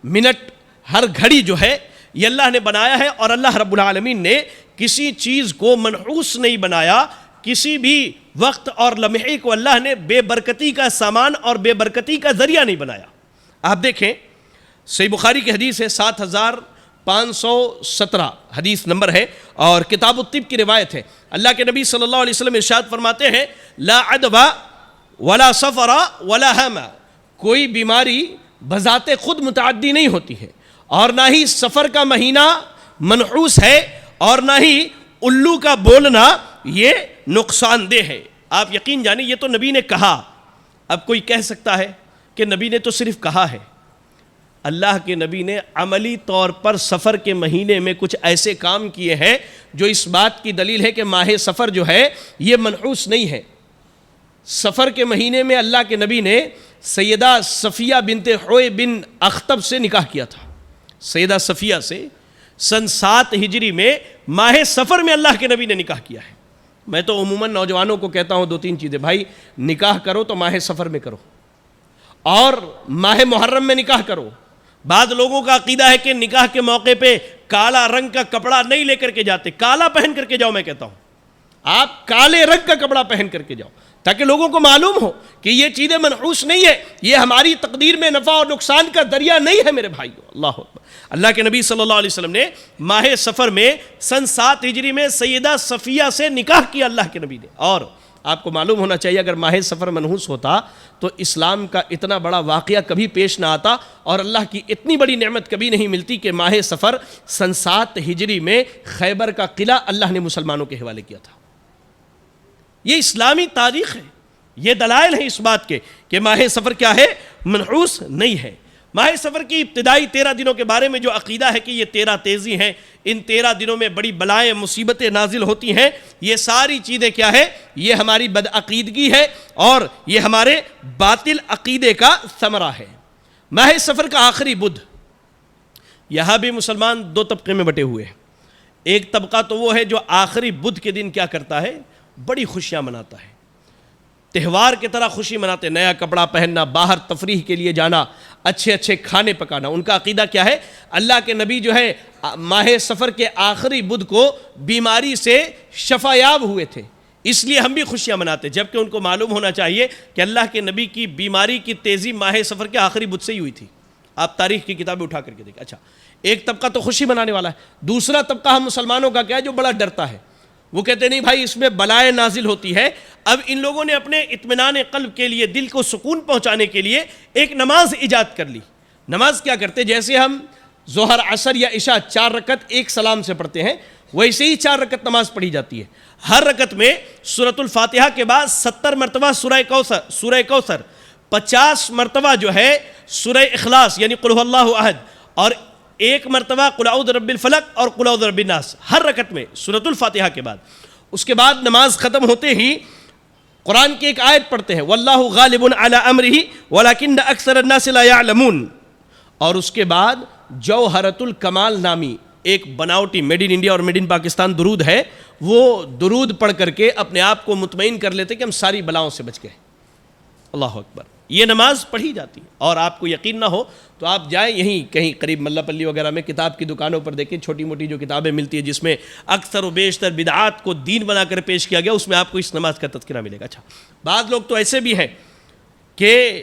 منٹ، ہر گھڑی جو ہے یہ اللہ نے بنایا ہے، اور اللہ رب العالمین نے کسی چیز کو منحوس نہیں بنایا، کسی بھی وقت اور لمحے کو اللہ نے بے برکتی کا سامان اور بے برکتی کا ذریعہ نہیں بنایا۔ آپ دیکھیں، صحیح بخاری کی حدیث ہے، 7517 حدیث نمبر ہے، اور کتاب الطب کی روایت ہے۔ اللہ کے نبی صلی اللہ علیہ وسلم ارشاد فرماتے ہیں، لا عدوى ولا سفر ولا ہم، کوئی بیماری بذات خود متعدی نہیں ہوتی ہے، اور نہ ہی سفر کا مہینہ منحوس ہے، اور نہ ہی الو کا بولنا یہ نقصان دہ ہے۔ آپ یقین جانیں، یہ تو نبی نے کہا۔ اب کوئی کہہ سکتا ہے کہ نبی نے تو صرف کہا ہے؟ اللہ کے نبی نے عملی طور پر سفر کے مہینے میں کچھ ایسے کام کیے ہیں جو اس بات کی دلیل ہے کہ ماہ سفر جو ہے یہ منحوس نہیں ہے۔ سفر کے مہینے میں اللہ کے نبی نے سیدہ صفیہ بنت حوی بن اخطب سے نکاح کیا تھا۔ سیدہ صفیہ سے سن 7 ہجری میں ماہ سفر میں اللہ کے نبی نے نکاح کیا ہے۔ میں تو عموماً نوجوانوں کو کہتا ہوں 2-3 چیزیں، بھائی نکاح کرو تو ماہ سفر میں کرو، اور ماہ محرم میں نکاح کرو۔ بعض لوگوں کا عقیدہ ہے کہ نکاح کے موقع پہ کالا رنگ کا کپڑا نہیں لے کر کے جاتے، کالا پہن کر کے جاؤ۔ میں کہتا ہوں آپ کالے رنگ کا کپڑا پہن کر کے جاؤ، تاکہ لوگوں کو معلوم ہو کہ یہ چیزیں منحوس نہیں ہے، یہ ہماری تقدیر میں نفع اور نقصان کا ذریعہ نہیں ہے میرے بھائیو۔ اللہ اکبر۔ اللہ کے نبی صلی اللہ علیہ وسلم نے ماہ سفر میں سن 7 ہجری میں سیدہ صفیہ سے نکاح کیا اللہ کے نبی نے۔ اور آپ کو معلوم ہونا چاہیے، اگر ماہ سفر منحوس ہوتا تو اسلام کا اتنا بڑا واقعہ کبھی پیش نہ آتا، اور اللہ کی اتنی بڑی نعمت کبھی نہیں ملتی کہ ماہ سفر سن 7 ہجری میں خیبر کا قلعہ اللہ نے مسلمانوں کے حوالے کیا تھا۔ یہ اسلامی تاریخ ہے، یہ دلائل ہیں اس بات کے کہ ماہ سفر کیا ہے، منحوس نہیں ہے۔ ماہ سفر کی ابتدائی 13 دنوں کے بارے میں جو عقیدہ ہے کہ یہ 13 تیزی ہیں، ان 13 دنوں میں بڑی بلائیں مصیبتیں نازل ہوتی ہیں، یہ ساری چیزیں کیا ہے، یہ ہماری بدعقیدگی ہے، اور یہ ہمارے باطل عقیدے کا ثمرہ ہے۔ ماہ سفر کا آخری بدھ، یہاں بھی مسلمان 2 طبقے میں بٹے ہوئے ہیں۔ ایک طبقہ تو وہ ہے جو آخری بدھ کے دن کیا کرتا ہے، بڑی خوشیاں مناتا ہے، تہوار کی طرح خوشی مناتے، نیا کپڑا پہننا، باہر تفریح کے لیے جانا، اچھے اچھے کھانے پکانا۔ ان کا عقیدہ کیا ہے، اللہ کے نبی جو ہے ماہ سفر کے آخری بدھ کو بیماری سے شفا یاب ہوئے تھے، اس لیے ہم بھی خوشیاں مناتے، جبکہ ان کو معلوم ہونا چاہیے کہ اللہ کے نبی کی بیماری کی تیزی ماہ سفر کے آخری بدھ سے ہی ہوئی تھی۔ آپ تاریخ کی کتابیں اٹھا کر کے دیکھیں۔ اچھا، ایک طبقہ تو خوشی منانے والا ہے، دوسرا طبقہ ہم مسلمانوں کا کیا ہے جو بڑا ڈرتا ہے، وہ کہتے ہیں نہیں بھائی اس میں بلائیں نازل ہوتی ہے۔ اب ان لوگوں نے اپنے اطمینان قلب کے لیے، دل کو سکون پہنچانے کے لیے ایک نماز ایجاد کر لی۔ نماز کیا کرتے، جیسے ہم ظہر عصر یا عشاء 4 رکعت ایک سلام سے پڑھتے ہیں، ویسے ہی 4 رکعت نماز پڑھی جاتی ہے۔ ہر رکعت میں سورۃ الفاتحہ کے بعد 70 مرتبہ سورہ کوثر، 50 مرتبہ جو ہے سورہ اخلاص یعنی قل هو اللہ احد، اور 1 مرتبہ قل اعوذ برب الفلق اور قل اعوذ برب الناس، ہر رکعت میں سورۃ الفاتحہ کے بعد۔ اس کے بعد نماز ختم ہوتے ہی قرآن کی ایک آیت پڑھتے ہیں، واللہ غالب علی امرہ ولکن اکثر الناس لا یعلمون، اور اس کے بعد جوہرۃ الکمال نامی ایک بناوٹی میڈ ان انڈیا اور میڈ ان پاکستان درود ہے، وہ درود پڑھ کر کے اپنے آپ کو مطمئن کر لیتے کہ ہم ساری بلاؤں سے بچ گئے۔ اللہ اکبر، یہ نماز پڑھی جاتی ہے۔ اور آپ کو یقین نہ ہو تو آپ جائیں یہیں کہیں قریب ملا پلی وغیرہ میں کتاب کی دکانوں پر دیکھیں، چھوٹی موٹی جو کتابیں ملتی ہیں جس میں اکثر و بیشتر بدعات کو دین بنا کر پیش کیا گیا، اس میں آپ کو اس نماز کا تذکرہ ملے گا۔ اچھا، بعض لوگ تو ایسے بھی ہیں کہ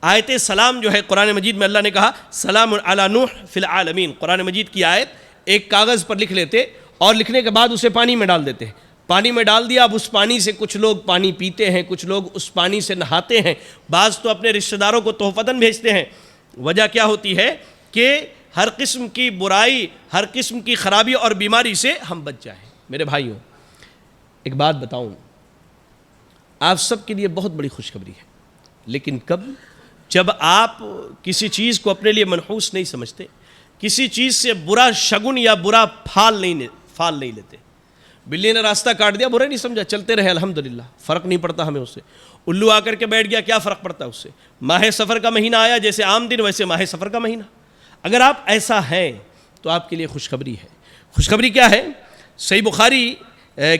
آیت سلام جو ہے قرآن مجید میں اللہ نے کہا سلام علی نوح فی العالمین، قرآن مجید کی آیت ایک کاغذ پر لکھ لیتے اور لکھنے کے بعد اسے پانی میں ڈال دیتے ہیں، پانی میں ڈال دیا، اب اس پانی سے کچھ لوگ پانی پیتے ہیں، کچھ لوگ اس پانی سے نہاتے ہیں، بعض تو اپنے رشتہ داروں کو تحفتاً بھیجتے ہیں۔ وجہ کیا ہوتی ہے کہ ہر قسم کی برائی، ہر قسم کی خرابی اور بیماری سے ہم بچ جائیں۔ میرے بھائیوں، ایک بات بتاؤں، آپ سب کے لیے بہت بڑی خوشخبری ہے، لیکن کب؟ جب آپ کسی چیز کو اپنے لیے منحوس نہیں سمجھتے، کسی چیز سے برا شگن یا برا پھال نہیں لیتے۔ بلی نے راستہ کاٹ دیا، برا نہیں سمجھا، چلتے رہے الحمدللہ، فرق نہیں پڑتا ہمیں اس سے۔ الو آ کر کے بیٹھ گیا، کیا فرق پڑتا اس سے؟ ماہ سفر کا مہینہ آیا، جیسے عام دن ویسے ماہ سفر کا مہینہ۔ اگر آپ ایسا ہیں تو آپ کے لیے خوشخبری ہے۔ خوشخبری کیا ہے؟ صحیح بخاری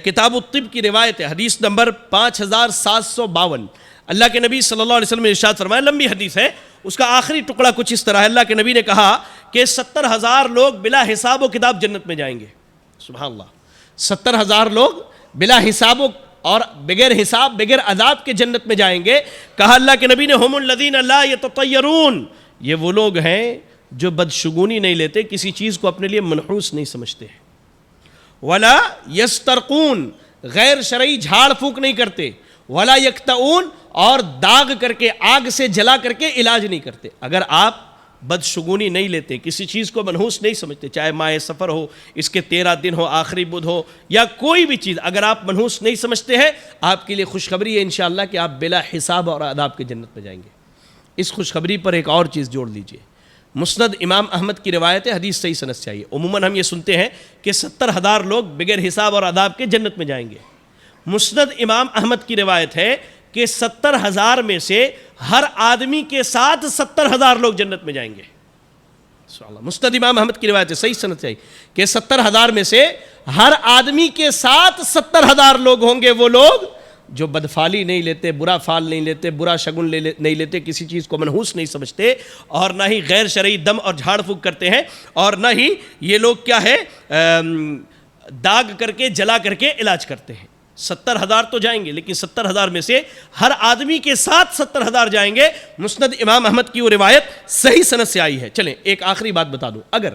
کتاب الطب کی روایت ہے، حدیث نمبر 5752۔ اللہ کے نبی صلی اللہ علیہ وسلم نے ارشاد فرمایا، لمبی حدیث ہے، اس کا آخری ٹکڑا کچھ اس طرح ہے۔ اللہ کے نبی نے کہا کہ 70,000 لوگ بلا حساب و کتاب جنت میں جائیں گے۔ سبحان اللہ، 70,000 لوگ بلا حساب اور بغیر حساب بغیر عذاب کے جنت میں جائیں گے۔ کہا اللہ کے نبی نے ہم الذین لا یتطیرون، یہ وہ لوگ ہیں جو بدشگونی نہیں لیتے، کسی چیز کو اپنے لیے منحوس نہیں سمجھتے ہیں۔ ولا یسترقون، غیر شرعی جھاڑ پھونک نہیں کرتے۔ ولا یکتؤون، اور داغ کر کے آگ سے جلا کر کے علاج نہیں کرتے۔ اگر آپ بدشگونی نہیں لیتے، کسی چیز کو منحوس نہیں سمجھتے، چاہے ماہ سفر ہو، اس کے 13 دن ہو، آخری بدھ ہو، یا کوئی بھی چیز اگر آپ منحوس نہیں سمجھتے ہیں، آپ کے لیے خوشخبری ہے انشاءاللہ کہ آپ بلا حساب اور عذاب کے جنت میں جائیں گے۔ اس خوشخبری پر ایک اور چیز جوڑ لیجئے، مسند امام احمد کی روایت ہے، حدیث صحیح سند سے آئی ہے۔ عموماً ہم یہ سنتے ہیں کہ 70,000 لوگ بغیر حساب اور عذاب کے جنت میں جائیں گے۔ مسند امام احمد کی روایت ہے کہ 70,000 میں سے ہر آدمی کے ساتھ 70,000 لوگ جنت میں جائیں گے۔ مسند امام احمد کی روایت ہے، صحیح سند سے آئی کہ 70,000 میں سے ہر آدمی کے ساتھ 70,000 لوگ ہوں گے، وہ لوگ جو بدفالی نہیں لیتے، برا فال نہیں لیتے، برا شگن نہیں لیتے، کسی چیز کو منحوس نہیں سمجھتے، اور نہ ہی غیر شرعی دم اور جھاڑ پھونک کرتے ہیں، اور نہ ہی یہ لوگ کیا ہے داغ کر کے جلا کر کے علاج کرتے ہیں۔ 70,000 تو جائیں گے، لیکن 70,000 میں سے ہر آدمی کے ساتھ 70,000 جائیں گے۔ مسند امام احمد کی وہ روایت صحیح سند سے آئی ہے۔ چلیں ایک آخری بات بتا دوں، اگر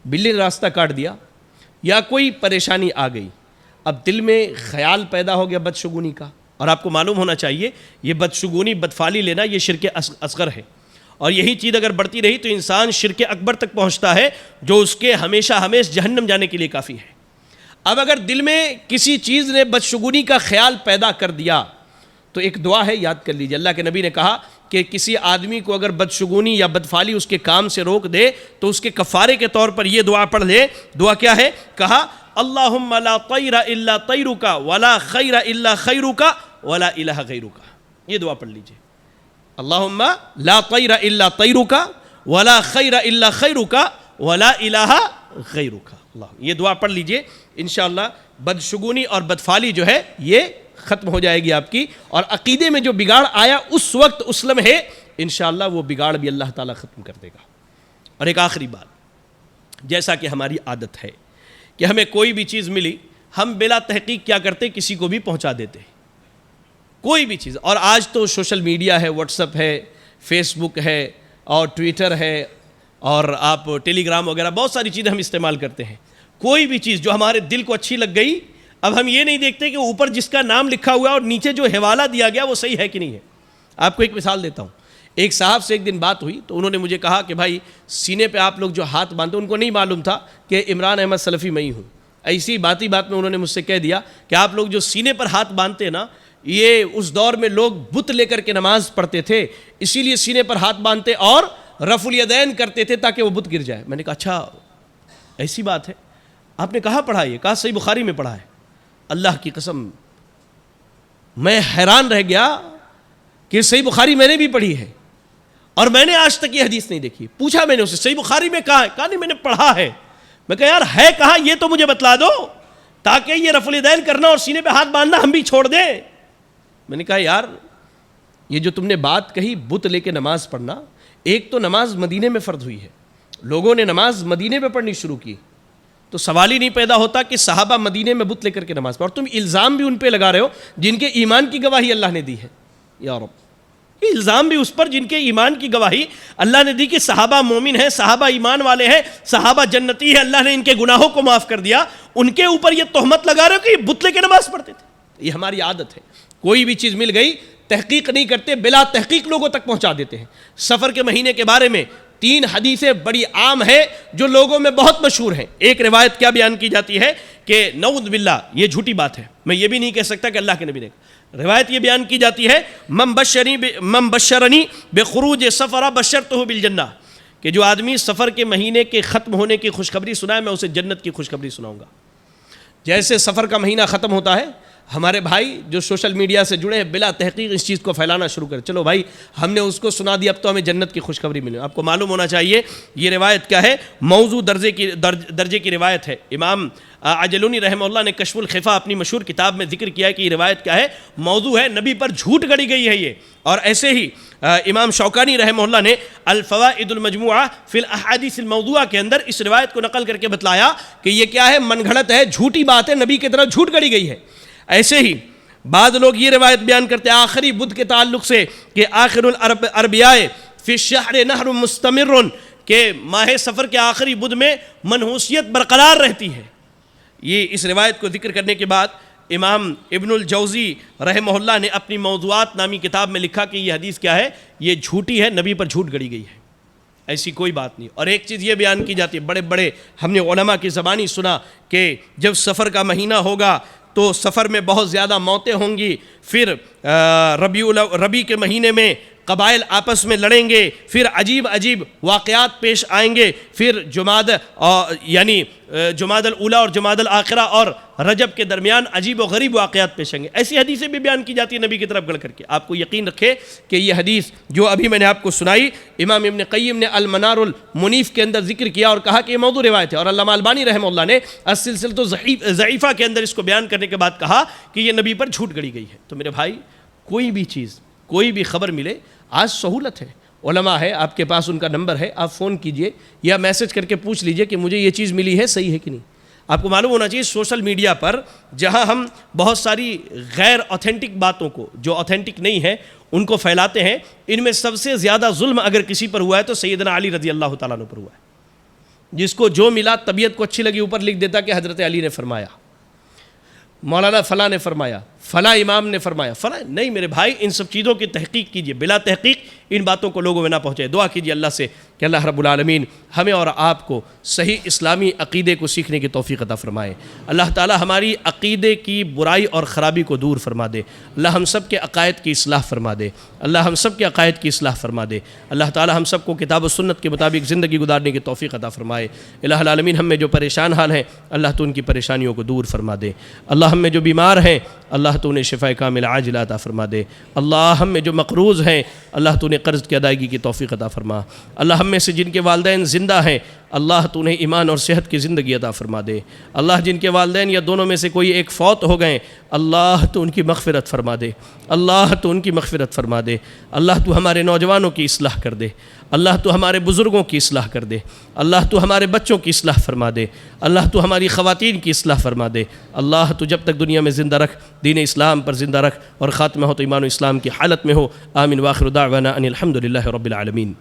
بلی نے راستہ کاٹ دیا یا کوئی پریشانی آ گئی، اب دل میں خیال پیدا ہو گیا بدشگونی کا، اور آپ کو معلوم ہونا چاہیے یہ بدشگونی، بدفالی لینا یہ شرک اصغر ہے، اور یہی چیز اگر بڑھتی رہی تو انسان شرک اکبر تک پہنچتا ہے، جو اس کے ہمیشہ ہمیشہ جہنم جانے کے لیے کافی ہے۔ اب اگر دل میں کسی چیز نے بدشگونی کا خیال پیدا کر دیا تو ایک دعا ہے، یاد کر لیجیے۔ اللہ کے نبی نے کہا کہ کسی آدمی کو اگر بدشگونی یا بدفالی اس کے کام سے روک دے تو اس کے کفارے کے طور پر یہ دعا پڑھ لے۔ دعا کیا ہے؟ کہا اللہم لا طیر الا طیرک ولا خیر الا خیرک ولا الہ غیرک۔ یہ دعا پڑھ لیجیے، اللہم لا طیر الا طیرک ولا خیر الا خیرک ولا الہ غیرک۔ یہ دعا پڑھ لیجئے، انشاءاللہ بدشگونی اور بدفالی جو ہے یہ ختم ہو جائے گی آپ کی، اور عقیدے میں جو بگاڑ آیا اس وقت اس لمحے انشاءاللہ وہ بگاڑ بھی اللہ تعالیٰ ختم کر دے گا۔ اور ایک آخری بات، جیسا کہ ہماری عادت ہے کہ ہمیں کوئی بھی چیز ملی ہم بلا تحقیق کیا کرتے، کسی کو بھی پہنچا دیتے کوئی بھی چیز. اور آج تو سوشل میڈیا ہے، واٹس ایپ ہے، فیس بک ہے اور ٹویٹر ہے اور آپ ٹیلی گرام وغیرہ بہت ساری چیزیں ہم استعمال کرتے ہیں. کوئی بھی چیز جو ہمارے دل کو اچھی لگ گئی، اب ہم یہ نہیں دیکھتے کہ اوپر جس کا نام لکھا ہوا ہے اور نیچے جو حوالہ دیا گیا وہ صحیح ہے کہ نہیں ہے. آپ کو ایک مثال دیتا ہوں. ایک صاحب سے ایک دن بات ہوئی تو انہوں نے مجھے کہا کہ بھائی سینے پہ آپ لوگ جو ہاتھ باندھتے، ان کو نہیں معلوم تھا کہ عمران احمد سلفی میں ہی ہوں. ایسی بات میں انہوں نے مجھ سے کہہ دیا کہ آپ لوگ جو سینے پر ہاتھ باندھتے ہیں نا، یہ اس دور میں لوگ بت لے کر کے نماز پڑھتے تھے، اسی لیے سینے پر ہاتھ باندھتے اور رفع الیدین کرتے تھے تاکہ وہ بت گر جائے. میں نے کہا اچھا ایسی بات ہے، آپ نے کہاں پڑھا یہ؟ کہا صحیح بخاری میں پڑھا ہے. اللہ کی قسم میں حیران رہ گیا کہ صحیح بخاری میں نے بھی پڑھی ہے اور میں نے آج تک یہ حدیث نہیں دیکھی. پوچھا میں نے اسے صحیح بخاری میں کہاں ہے؟ کہا نہیں میں نے پڑھا ہے. میں کہا یار ہے کہاں یہ تو مجھے بتلا دو تاکہ یہ رفع الیدین کرنا اور سینے پہ ہاتھ باندھنا ہم بھی چھوڑ دیں. میں نے کہا یار یہ جو تم نے بات کہی بت لے کے نماز پڑھنا، ایک تو نماز مدینے میں فرض ہوئی ہے، لوگوں نے نماز مدینے میں پڑھنی شروع کی، تو سوال ہی نہیں پیدا ہوتا کہ صحابہ مدینے میں بت لے کر کے نماز پڑھ. اور تم الزام بھی ان پہ لگا رہے ہو جن کے ایمان کی گواہی اللہ نے دی ہے. یا رب، یہ الزام بھی اس پر جن کے ایمان کی گواہی اللہ نے دی کہ صحابہ مومن ہیں، صحابہ ایمان والے ہیں، صحابہ جنتی ہیں، اللہ نے ان کے گناہوں کو معاف کر دیا. ان کے اوپر یہ تہمت لگا رہے ہو کہ یہ بت لے کے نماز پڑھتے تھے. یہ ہماری عادت ہے، کوئی بھی چیز مل گئی تحقیق نہیں کرتے، بلا تحقیق لوگوں تک پہنچا دیتے ہیں. سفر کے مہینے کے بارے میں 3 حدیثیں بڑی عام ہیں جو لوگوں میں بہت مشہور ہیں. ایک روایت کیا بیان کی جاتی ہے کہ نعوذ باللہ یہ جھوٹی بات ہے، میں یہ بھی نہیں کہہ سکتا کہ اللہ کے نبی نے. روایت یہ بیان کی جاتی ہے من بشرنی بخروج سفر بشرتہ بالجنہ، کہ جو آدمی سفر کے مہینے کے ختم ہونے کی خوشخبری سنائے میں اسے جنت کی خوشخبری سناؤں گا. جیسے سفر کا مہینہ ختم ہوتا ہے، ہمارے بھائی جو سوشل میڈیا سے جڑے ہیں بلا تحقیق اس چیز کو پھیلانا شروع کریں، چلو بھائی ہم نے اس کو سنا دیا اب تو ہمیں جنت کی خوشخبری ملے. آپ کو معلوم ہونا چاہیے یہ روایت کیا ہے، موضوع درجے کی روایت ہے. امام عجلونی رحمہ اللہ نے کشف الخفا اپنی مشہور کتاب میں ذکر کیا ہے کہ یہ روایت کیا ہے، موضوع ہے، نبی پر جھوٹ گڑی گئی ہے یہ. اور ایسے ہی امام شوکانی رحمہ اللہ نے الفوائد المجموعہ فی الاحادیث الموضوعہ کے اندر اس روایت کو نقل کر کے بتلایا کہ یہ کیا ہے، من گھڑت ہے، جھوٹی بات ہے، نبی کی طرف جھوٹ گڑی گئی ہے. ایسے ہی بعض لوگ یہ روایت بیان کرتے ہیں آخری بدھ کے تعلق سے کہ آخر الاربعاء فی الشہر نہر مستمر، کہ ماہ سفر کے آخری بدھ میں منحوسیت برقرار رہتی ہے. یہ اس روایت کو ذکر کرنے کے بعد امام ابن الجوزی رحمہ اللہ نے اپنی موضوعات نامی کتاب میں لکھا کہ یہ حدیث کیا ہے، یہ جھوٹی ہے، نبی پر جھوٹ گڑی گئی ہے، ایسی کوئی بات نہیں. اور ایک چیز یہ بیان کی جاتی ہے، بڑے بڑے ہم نے علماء کی زبانی سنا کہ جب سفر کا مہینہ ہوگا تو سفر میں بہت زیادہ موتیں ہوں گی، پھر ربیع کے مہینے میں قبائل آپس میں لڑیں گے، پھر عجیب عجیب واقعات پیش آئیں گے، پھر جمادی الاولیٰ اور جمادی الآخرہ اور رجب کے درمیان عجیب و غریب واقعات پیش آئیں گے. ایسی حدیثیں بھی بیان کی جاتی ہیں نبی کی طرف گڑھ کر کے. آپ کو یقین رکھے کہ یہ حدیث جو ابھی میں نے آپ کو سنائی، امام ابن قیم نے المنار المنیف کے اندر ذکر کیا اور کہا کہ یہ موضوع روایت ہے، اور علامہ البانی رحمہ اللہ نے السلسلۃ الضعیفہ کے اندر اس کو بیان کرنے کے بعد کہا کہ یہ نبی پر جھوٹ گڑی گئی ہے. تو میرے بھائی کوئی بھی چیز، کوئی بھی خبر ملے، آج سہولت ہے، علماء ہے آپ کے پاس، ان کا نمبر ہے، آپ فون کیجئے یا میسج کر کے پوچھ لیجئے کہ مجھے یہ چیز ملی ہے، صحیح ہے کہ نہیں. آپ کو معلوم ہونا چاہیے سوشل میڈیا پر جہاں ہم بہت ساری غیر اوتھینٹک باتوں کو جو اوتھینٹک نہیں ہے ان کو پھیلاتے ہیں، ان میں سب سے زیادہ ظلم اگر کسی پر ہوا ہے تو سیدنا علی رضی اللہ تعالیٰ عنہ پر ہوا ہے. جس کو جو ملا طبیعت کو اچھی لگی اوپر لکھ دیتا کہ حضرت علی نے فرمایا، مولانا فلاں نے فرمایا، فلاں امام نے فرمایا، فلاں نہیں. میرے بھائی ان سب چیزوں کی تحقیق کیجئے، بلا تحقیق ان باتوں کو لوگوں میں نہ پہنچے. دعا کیجئے اللہ سے کہ اللہ رب العالمین ہمیں اور آپ کو صحیح اسلامی عقیدے کو سیکھنے کی توفیق عطا فرمائے. اللہ تعالی ہماری عقیدے کی برائی اور خرابی کو دور فرما دے. اللہ ہم سب کے عقائد کی اصلاح فرما دے. اللہ ہم سب کے عقائد کی اصلاح فرما دے. اللہ تعالی ہم سب کو کتاب و سنت کے مطابق زندگی گزارنے کی توفیق عطا فرمائے. الہ العالمین ہم میں جو پریشان حال ہیں اللہ تو ان کی پریشانیوں کو دور فرما دے. اللہ ہم میں جو بیمار ہیں اللہ تو انہیں شفاء کامل عاجلہ عطا فرما دے. اللہ ہم میں جو مقروض ہیں اللہ تو انہیں قرض کی ادائیگی کی توفیق عطا فرما. اللہ ہم میں سے جن کے والدین زندہ ہیں اللہ تو انہیں ایمان اور صحت کی زندگی عطا فرما دے۔ اللہ جن کے والدین یا دونوں میں سے کوئی ایک فوت ہو گئے، اللہ تو ان کی مغفرت فرما دے، اللہ تو ان کی مغفرت فرما دے۔ اللہ تو ہمارے نوجوانوں کی اصلاح کر دے، اللہ تو ہمارے بزرگوں کی اصلاح کر دے، اللہ تو ہمارے بچوں کی اصلاح فرما دے، اللہ تو ہماری خواتین کی اصلاح فرما دے۔ اللہ تو جب تک دنیا میں زندہ رکھ، دین اسلام پر زندہ رکھ، اور خاتمہ ہو تو ایمان و اسلام کی حالت میں ہو۔ آمین۔ وآخر دعوانا ان الحمد للہ رب العالمین۔